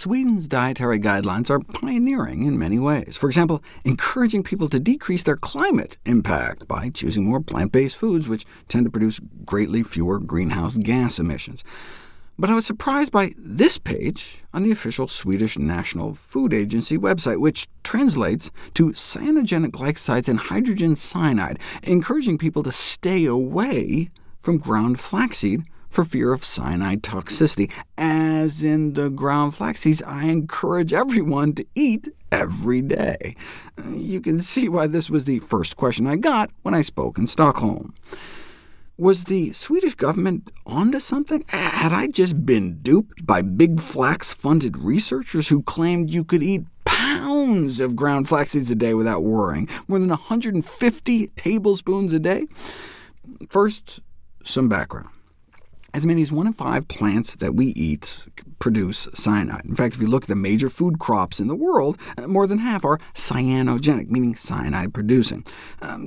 Sweden's dietary guidelines are pioneering in many ways. For example, encouraging people to decrease their climate impact by choosing more plant-based foods, which tend to produce greatly fewer greenhouse gas emissions. But I was surprised by this page on the official Swedish National Food Agency website, which translates to cyanogenic glycosides and hydrogen cyanide, encouraging people to stay away from ground flaxseed for fear of cyanide toxicity. As in the ground flax seeds I encourage everyone to eat every day. You can see why this was the first question I got when I spoke in Stockholm. Was the Swedish government onto something? Had I just been duped by big flax-funded researchers who claimed you could eat pounds of ground flax seeds a day without worrying, more than 150 tablespoons a day? First, some background. As many as 1 in 5 plants that we eat produce cyanide. In fact, if you look at the major food crops in the world, more than half are cyanogenic, meaning cyanide-producing.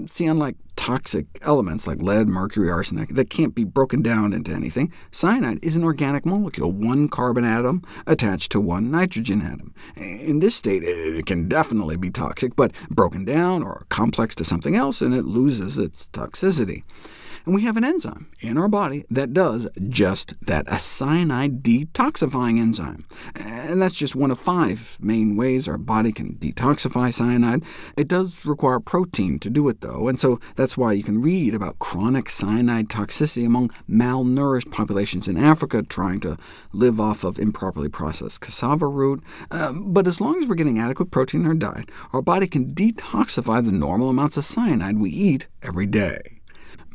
See, unlike toxic elements like lead, mercury, arsenic that can't be broken down into anything, cyanide is an organic molecule, one carbon atom attached to one nitrogen atom. In this state, it can definitely be toxic, but broken down or complex to something else, and it loses its toxicity. And we have an enzyme in our body that does just that, a cyanide detoxifying enzyme. And that's just one of 5 main ways our body can detoxify cyanide. It does require protein to do it, though, and so that's why you can read about chronic cyanide toxicity among malnourished populations in Africa trying to live off of improperly processed cassava root. But as long as we're getting adequate protein in our diet, our body can detoxify the normal amounts of cyanide we eat every day.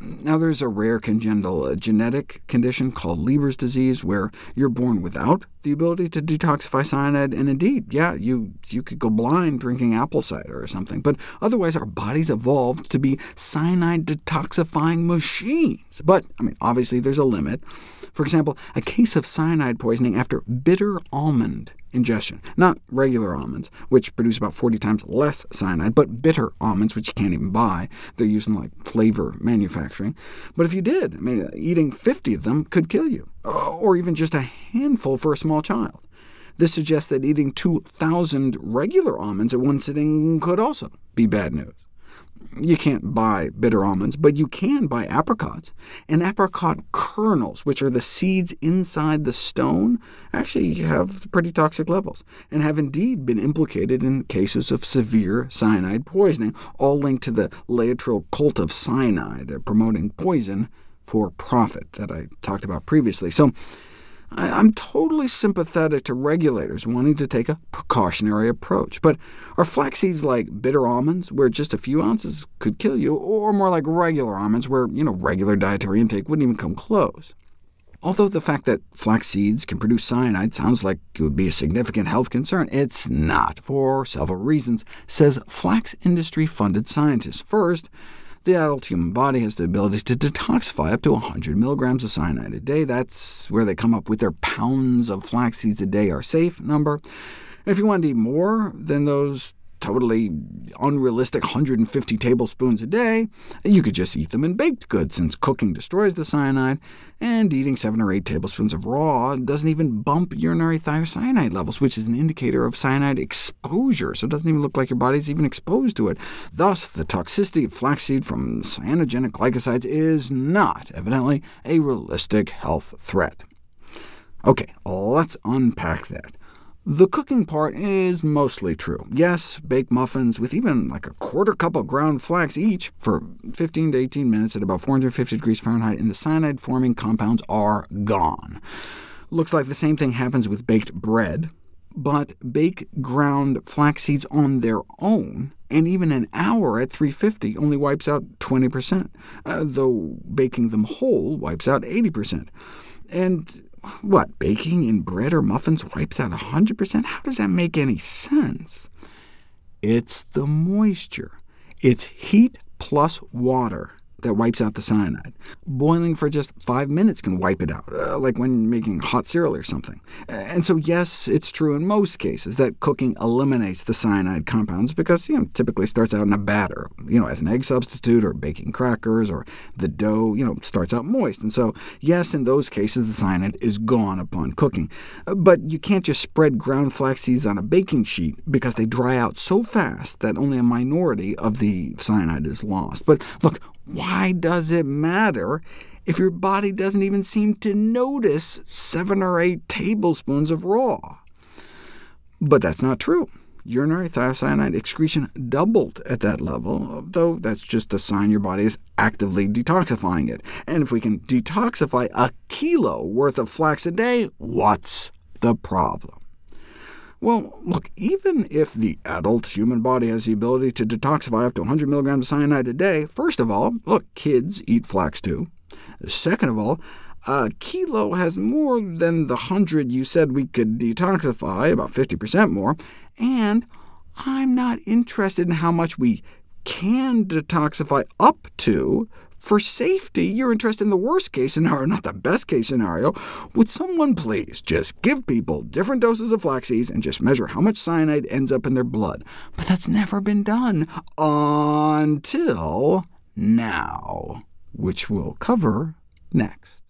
Now, there's a rare congenital genetic condition called Leber's disease, where you're born without the ability to detoxify cyanide, and indeed, yeah, you could go blind drinking apple cider or something, but otherwise our bodies evolved to be cyanide detoxifying machines. But, obviously there's a limit. For example, a case of cyanide poisoning after bitter almond ingestion, not regular almonds, which produce about 40 times less cyanide, but bitter almonds, which you can't even buy. They're used in flavor manufacturing. But if you did, eating 50 of them could kill you, or even just a handful for a small child. This suggests that eating 2,000 regular almonds at one sitting could also be bad news. You can't buy bitter almonds, but you can buy apricots, and apricot kernels, which are the seeds inside the stone, actually have pretty toxic levels, and have indeed been implicated in cases of severe cyanide poisoning, all linked to the Laetrile cult of cyanide, promoting poison for profit that I talked about previously. So I'm totally sympathetic to regulators wanting to take a precautionary approach, but are flax seeds like bitter almonds, where just a few ounces could kill you, or more like regular almonds, where regular dietary intake wouldn't even come close? Although the fact that flax seeds can produce cyanide sounds like it would be a significant health concern, it's not, for several reasons, says flax industry-funded scientists. First, the adult human body has the ability to detoxify up to 100 milligrams of cyanide a day. That's where they come up with their pounds of flax seeds a day are safe number. And if you want to eat more than those totally unrealistic 150 tablespoons a day, you could just eat them in baked goods, since cooking destroys the cyanide, and eating 7 or 8 tablespoons of raw doesn't even bump urinary thiocyanate levels, which is an indicator of cyanide exposure, so it doesn't even look like your body's even exposed to it. Thus, the toxicity of flaxseed from cyanogenic glycosides is not, evidently, a realistic health threat. OK, let's unpack that. The cooking part is mostly true. Yes, bake muffins with even a quarter cup of ground flax each for 15 to 18 minutes at about 450 degrees Fahrenheit, and the cyanide-forming compounds are gone. Looks like the same thing happens with baked bread, but bake ground flax seeds on their own, and even an hour at 350 only wipes out 20%, though baking them whole wipes out 80%. And what, baking in bread or muffins wipes out 100%? How does that make any sense? It's the moisture. It's heat plus water that wipes out the cyanide. Boiling for just 5 minutes can wipe it out, like when making hot cereal or something. And so yes, it's true in most cases that cooking eliminates the cyanide compounds because typically starts out in a batter, as an egg substitute or baking crackers, or the dough starts out moist. And so yes, in those cases the cyanide is gone upon cooking. But you can't just spread ground flax seeds on a baking sheet because they dry out so fast that only a minority of the cyanide is lost. But look, why does it matter if your body doesn't even seem to notice 7 or 8 tablespoons of raw? But that's not true. Urinary thiocyanide excretion doubled at that level, though that's just a sign your body is actively detoxifying it. And if we can detoxify a kilo worth of flax a day, what's the problem? Well, look, even if the adult human body has the ability to detoxify up to 100 milligrams of cyanide a day, first of all, look, kids eat flax too. Second of all, a kilo has more than the 100 you said we could detoxify, about 50% more, and I'm not interested in how much we can detoxify up to. For safety, you're interested in the worst-case scenario, not the best-case scenario. Would someone please just give people different doses of flax seeds and just measure how much cyanide ends up in their blood? But that's never been done until now, which we'll cover next.